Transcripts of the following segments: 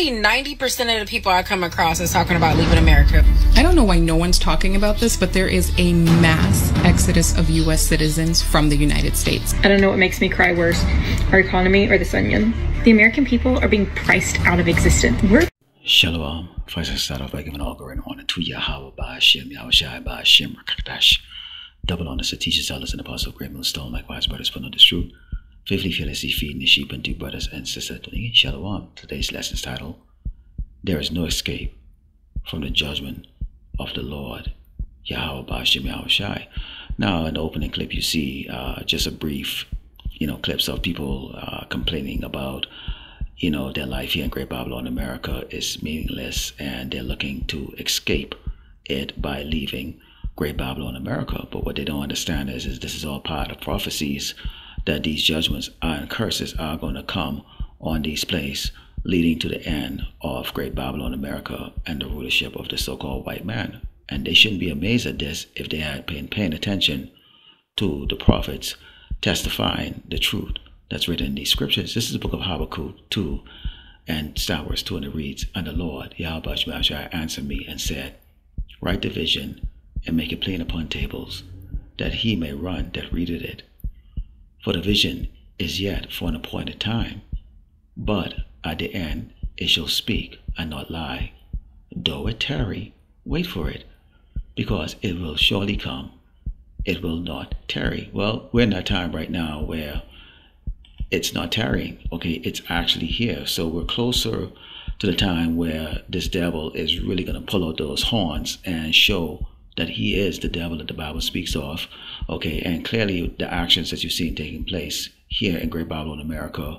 Literally 90% of the people I come across is talking about leaving America. I don't know why no one's talking about this, but there is a mass exodus of U.S. citizens from the United States. I don't know what makes me cry worse, our economy or this onion. The American people are being priced out of existence. Shalom. First, I start off by giving all glory and honor to Yahweh, Ba'ashem, Yahushai, Ba'ashem, Rakadash. Double honors to teachers, elders, and apostles of Great Millstone, likewise brothers put on this truth. Faithfully, fearlessly feeding the sheep unto brothers and sisters. Shalom. Today's lesson is titled, There is no escape from the judgment of the Lord, Yahweh, Ba'ashem, Yahushai. Now, in the opening clip, you see just a brief, clips of people complaining about, their life here in Great Babylon, America is meaningless, and they're looking to escape it by leaving Great Babylon, America. But what they don't understand is this is all part of prophecies that these judgments and curses are going to come on these places, leading to the end of Great Babylon, America, and the rulership of the so-called white man. And they shouldn't be amazed at this if they had been paying attention to the prophets testifying the truth that's written in these scriptures. This is the book of Habakkuk 2 and start verse 2, and it reads, And the Lord, Yahweh, answered me and said, Write the vision and make it plain upon tables, that he may run that readeth it. For the vision is yet for an appointed time, but at the end it shall speak and not lie. Though it tarry, wait for it, because it will surely come. It will not tarry. Well, we're in that time right now where it's not tarrying. Okay, it's actually here. So we're closer to the time where this devil is really going to pull out those horns and show that he is the devil that the Bible speaks of. Okay, and clearly the actions that you've seen taking place here in Great Babylon, America,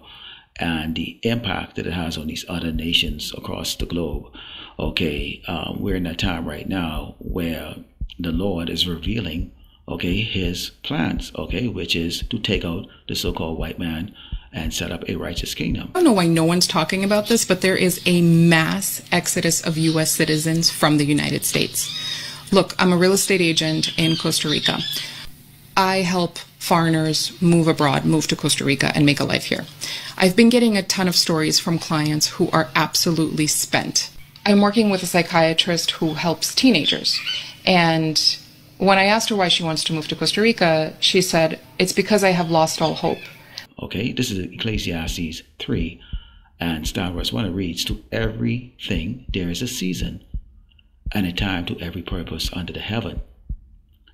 and the impact that it has on these other nations across the globe. Okay, we're in that time right now where the Lord is revealing, his plans, which is to take out the so-called white man and set up a righteous kingdom. I don't know why no one's talking about this, but there is a mass exodus of U.S. citizens from the United States. Look, I'm a real estate agent in Costa Rica. I help foreigners move abroad, move to Costa Rica, and make a life here. I've been getting a ton of stories from clients who are absolutely spent. I'm working with a psychiatrist who helps teenagers. And when I asked her why she wants to move to Costa Rica, she said, it's because I have lost all hope. Okay, this is Ecclesiastes 3, and start verse 1. It reads, To everything there is a season, and a time to every purpose under the heaven,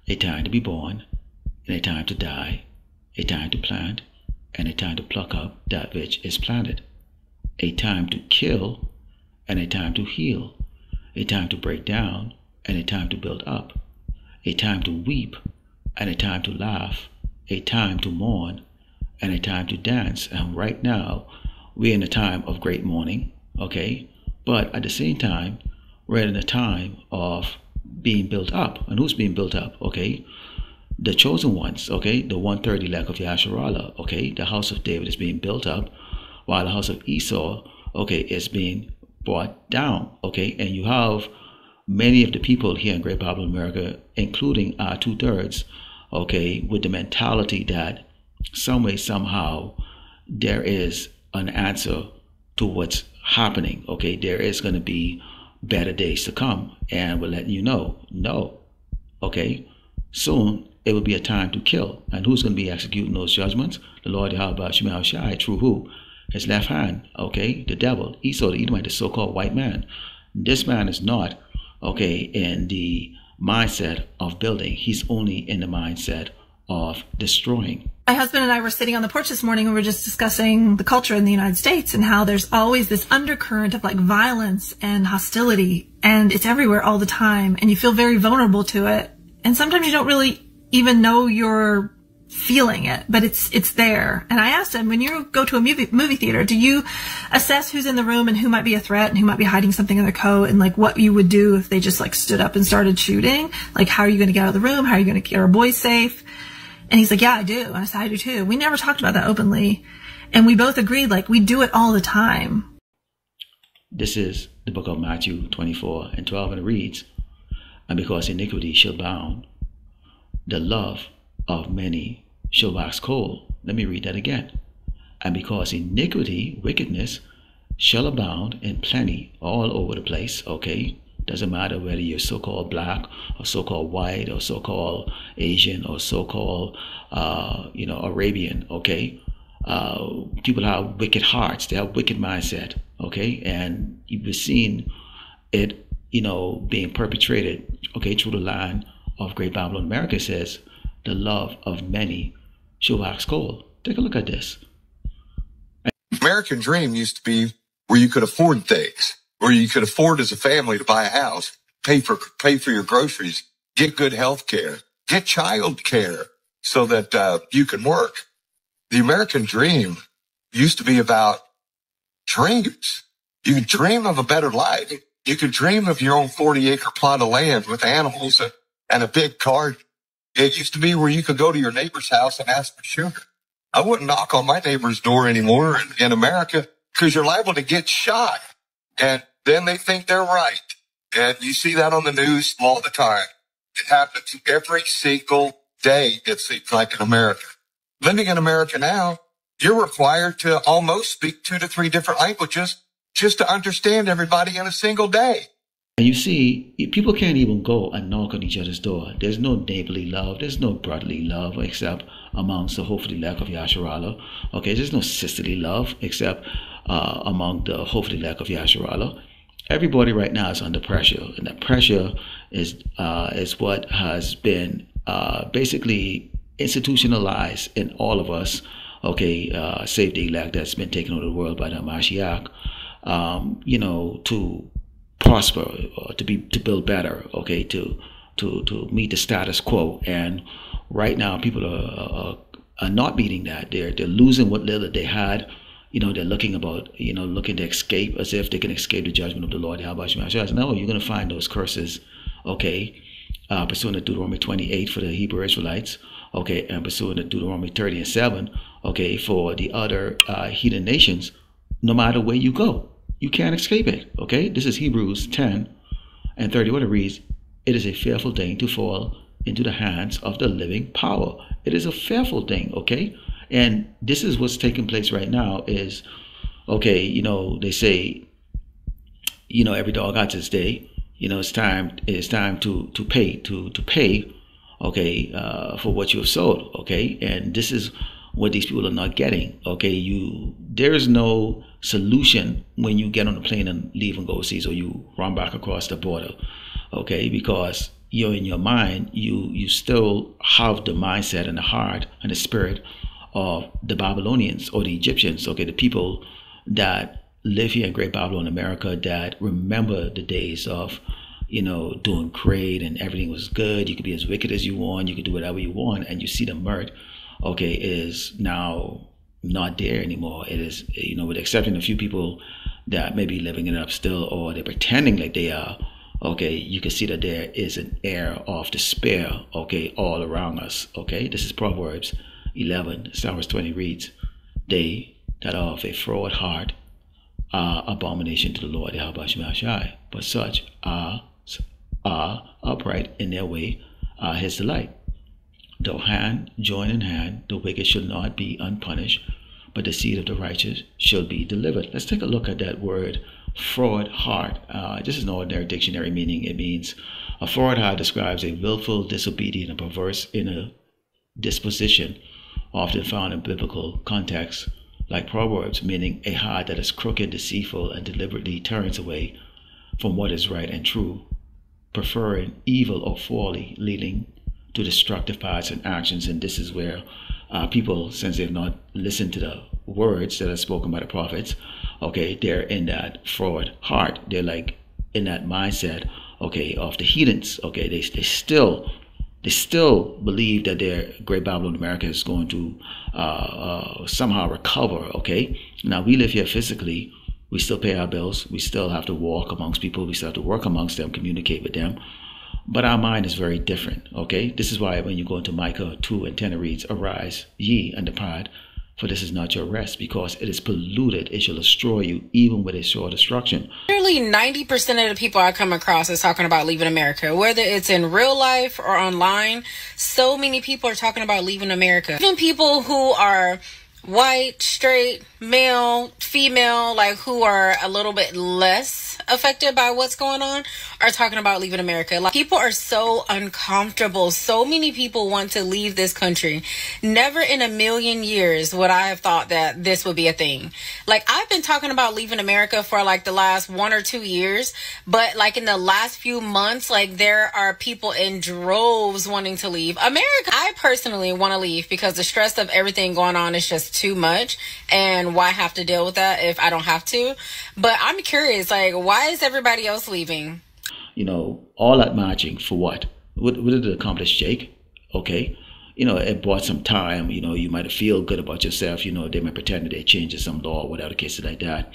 a time to be born, and a time to die, a time to plant, and a time to pluck up that which is planted, a time to kill, and a time to heal, a time to break down, and a time to build up, a time to weep, and a time to laugh, a time to mourn, and a time to dance. And right now, we're in a time of great mourning, but at the same time, we're in a time of being built up. And who's being built up? The chosen ones, the 1/3 elect of Yasharallah, the house of David is being built up, while the house of Esau, is being brought down, and you have many of the people here in Great Babylon, America, including our 2/3, with the mentality that some way, somehow, there is an answer to what's happening, there is going to be better days to come, and we're letting you know, no, soon it will be a time to kill. And who's going to be executing those judgments? The Lord Yahweh Shema Shai, through who? His left hand, the devil, Esau, the Edomite, the so-called white man. This man is not, in the mindset of building. He's only in the mindset of destroying. My husband and I were sitting on the porch this morning and we were just discussing the culture in the United States and how there's always this undercurrent of violence and hostility, and it's everywhere all the time, and you feel very vulnerable to it. And sometimes you don't really even know you're feeling it, but it's there. And I asked him, when you go to a movie theater, do you assess who's in the room and who might be a threat and who might be hiding something in their coat, and what you would do if they just stood up and started shooting? How are you going to get out of the room? How are you going to keep our boys safe? And he's like, yeah, I do. And I said, I do too. We never talked about that openly. And we both agreed, we do it all the time. This is the book of Matthew 24 and 12, and it reads, And because iniquity shall abound, the love of many shall wax cold. Let me read that again. And because iniquity, wickedness, shall abound in plenty all over the place, okay? Doesn't matter whether you're so-called black or so-called white or so-called Asian or so-called, Arabian, okay? People have wicked hearts. They have wicked mindset, okay? And you've seen it, being perpetrated, okay, through the line of Great Babylon America. Says, the love of many shall wax cold. Take a look at this. American dream used to be where you could afford things, where you could afford as a family to buy a house, pay for your groceries, get good health care, get child care so that you can work. The American dream used to be about dreams. You could dream of a better life. You could dream of your own 40-acre plot of land with animals and a big car. It used to be where you could go to your neighbor's house and ask for sugar. I wouldn't knock on my neighbor's door anymore in America because you're liable to get shot. And then they think they're right. And you see that on the news all the time. It happens every single day, it seems like, in America. Living in America now, you're required to almost speak 2 to 3 different languages just to understand everybody in a single day. And you see, people can't even go and knock on each other's door. There's no neighborly love. There's no brotherly love except amongst the hopefully elect of Yasharallah. Okay, there's no sisterly love except among the hopefully elect of Yasharallah. Everybody right now is under pressure, and that pressure is what has been basically institutionalized in all of us. Okay, save the elect that's been taken over the world by the Mashiach. To prosper, or to build better, okay, to meet the status quo. And right now, people are not meeting that. They're losing what little they had. They're looking to escape as if they can escape the judgment of the Lord. No, you're going to find those curses, okay, pursuant to Deuteronomy 28 for the Hebrew Israelites, okay, and pursuant to Deuteronomy 30 and 7, okay, for the other heathen nations. No matter where you go, you can't escape it, okay? This is Hebrews 10 and 30, what it reads, it is a fearful thing to fall into the hands of the living power. It is a fearful thing, okay? And this is what's taking place right now is, okay, they say, every dog has its day. It's time to pay, okay, for what you have sold, okay? And this is what these people are not getting, okay? There is no solution when you get on a plane and leave and go overseas, or you run back across the border, okay? Because you're in your mind, you still have the mindset and the heart and the spirit of the Babylonians or the Egyptians, okay? The people that live here in Great Babylon, America, that remember the days of, doing great and everything was good. You could be as wicked as you want. You could do whatever you want. And you see the mirth, okay, is now not there anymore. It is, with the exception of a few people that may be living it up still, or they're pretending like they are, okay, you can see that there is an air of despair, okay, all around us, okay? This is Proverbs 11, verse 20 reads, they that are of a froward heart are abomination to the Lord, but such are upright in their way, are his delight. Though hand join in hand, the wicked shall not be unpunished, but the seed of the righteous shall be delivered. Let's take a look at that word, froward heart. This is an ordinary dictionary meaning. It means a froward heart describes a willful, disobedient, and perverse inner disposition, often found in biblical contexts, like Proverbs, meaning a heart that is crooked, deceitful, and deliberately turns away from what is right and true, preferring evil or folly, leading to destructive paths and actions. And this is where people, since they've not listened to the words that are spoken by the prophets, okay, they're in that froward heart. They're like in that mindset, okay, of the heathens. Okay, they still believe that their Great Babylon America is going to somehow recover. Okay, now we live here physically. We still pay our bills. We still have to walk amongst people. We still have to work amongst them, communicate with them. But our mind is very different, okay? This is why when you go into Micah 2 and 10, it reads, arise, ye, and depart, for this is not your rest, because it is polluted. It shall destroy you, even with a sure destruction. Nearly 90% of the people I come across is talking about leaving America, whether it's in real life or online. So many people are talking about leaving America. Even people who are white, straight, male, female, like who are a little bit less affected by what's going on, are talking about leaving America. Like, people are so uncomfortable. So many people want to leave this country. Never in a million years would I have thought that this would be a thing. Like, I've been talking about leaving America for like the last 1 or 2 years, but like in the last few months, like there are people in droves wanting to leave America. I personally want to leave because the stress of everything going on is just too much, and why have to deal with that if I don't have to? But I'm curious, like, why is everybody else leaving? You know, all that marching for what? What did it accomplish, Jake? Okay. You know, it bought some time. You know, you might feel good about yourself. You know, they might pretend that they changed some law or whatever, cases like that.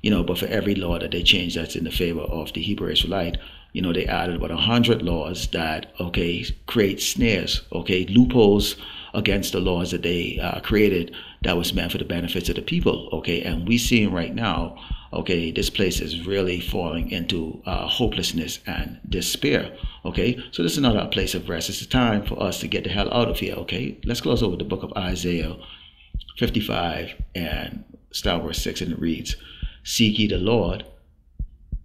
You know, but for every law that they change that's in the favor of the Hebrew Israelite, you know, they added about 100 laws that, okay, create snares, okay, loopholes against the laws that they created that was meant for the benefits of the people, okay? And we seeing right now, okay, this place is really falling into hopelessness and despair, okay? So this is not our place of rest. It's a time for us to get the hell out of here, okay? Let's close over the book of Isaiah 55 and start verse 6, and it reads, "Seek ye the Lord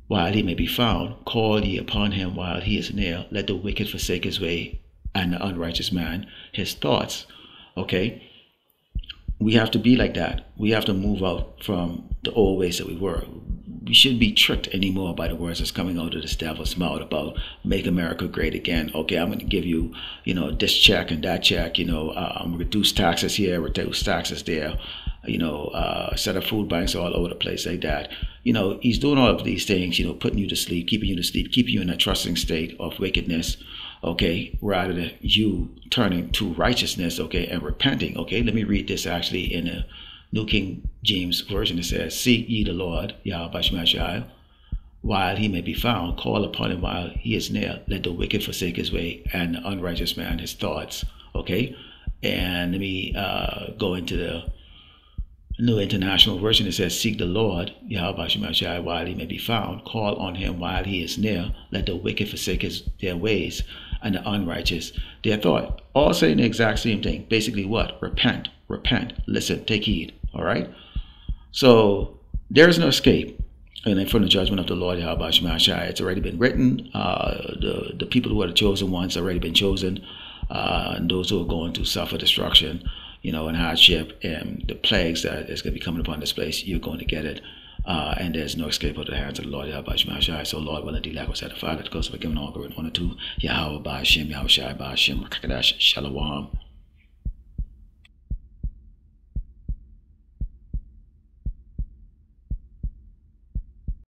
while he may be found, call ye upon him while he is near. Let the wicked forsake his way, and the unrighteous man his thoughts." Okay? We have to be like that. We have to move out from the old ways that we were. We shouldn't be tricked anymore by the words that's coming out of this devil's mouth about make America great again. Okay, I'm going to give you, you know, this check and that check, you know, reduce taxes here, reduce taxes there, you know, set up food banks all over the place like that. You know, he's doing all of these things, you know, putting you to sleep, keeping you in a trusting state of wickedness, okay, rather than you turning to righteousness, okay, and repenting, okay. Let me read this actually in a New King James Version. It says, "Seek ye the Lord, Yahweh Shemashai, while he may be found. Call upon him while he is near. Let the wicked forsake his way, and the unrighteous man his thoughts." Okay, and let me go into the New International Version. It says, "Seek the Lord, Yahweh Shemashai, while he may be found. Call on him while he is near. Let the wicked forsake their ways, and the unrighteous their thought." All saying the exact same thing. Basically what? Repent, listen, take heed. All right? So there is no escape. And from the judgment of the Lord, Yahweh Shemashai, it's already been written. The people who are the chosen ones already been chosen. And those who are going to suffer destruction, you know, and hardship and the plagues that is going to be coming upon this place, you're going to get it. And there's no escape out of the hands of the Lord, Yahweh Shemashai. So Lord, will indeed, like I said, the Father, that goes for giving all glory and honor to Yahweh Ba'ashem, Yahweh Shai Ba'ashem, Shalom.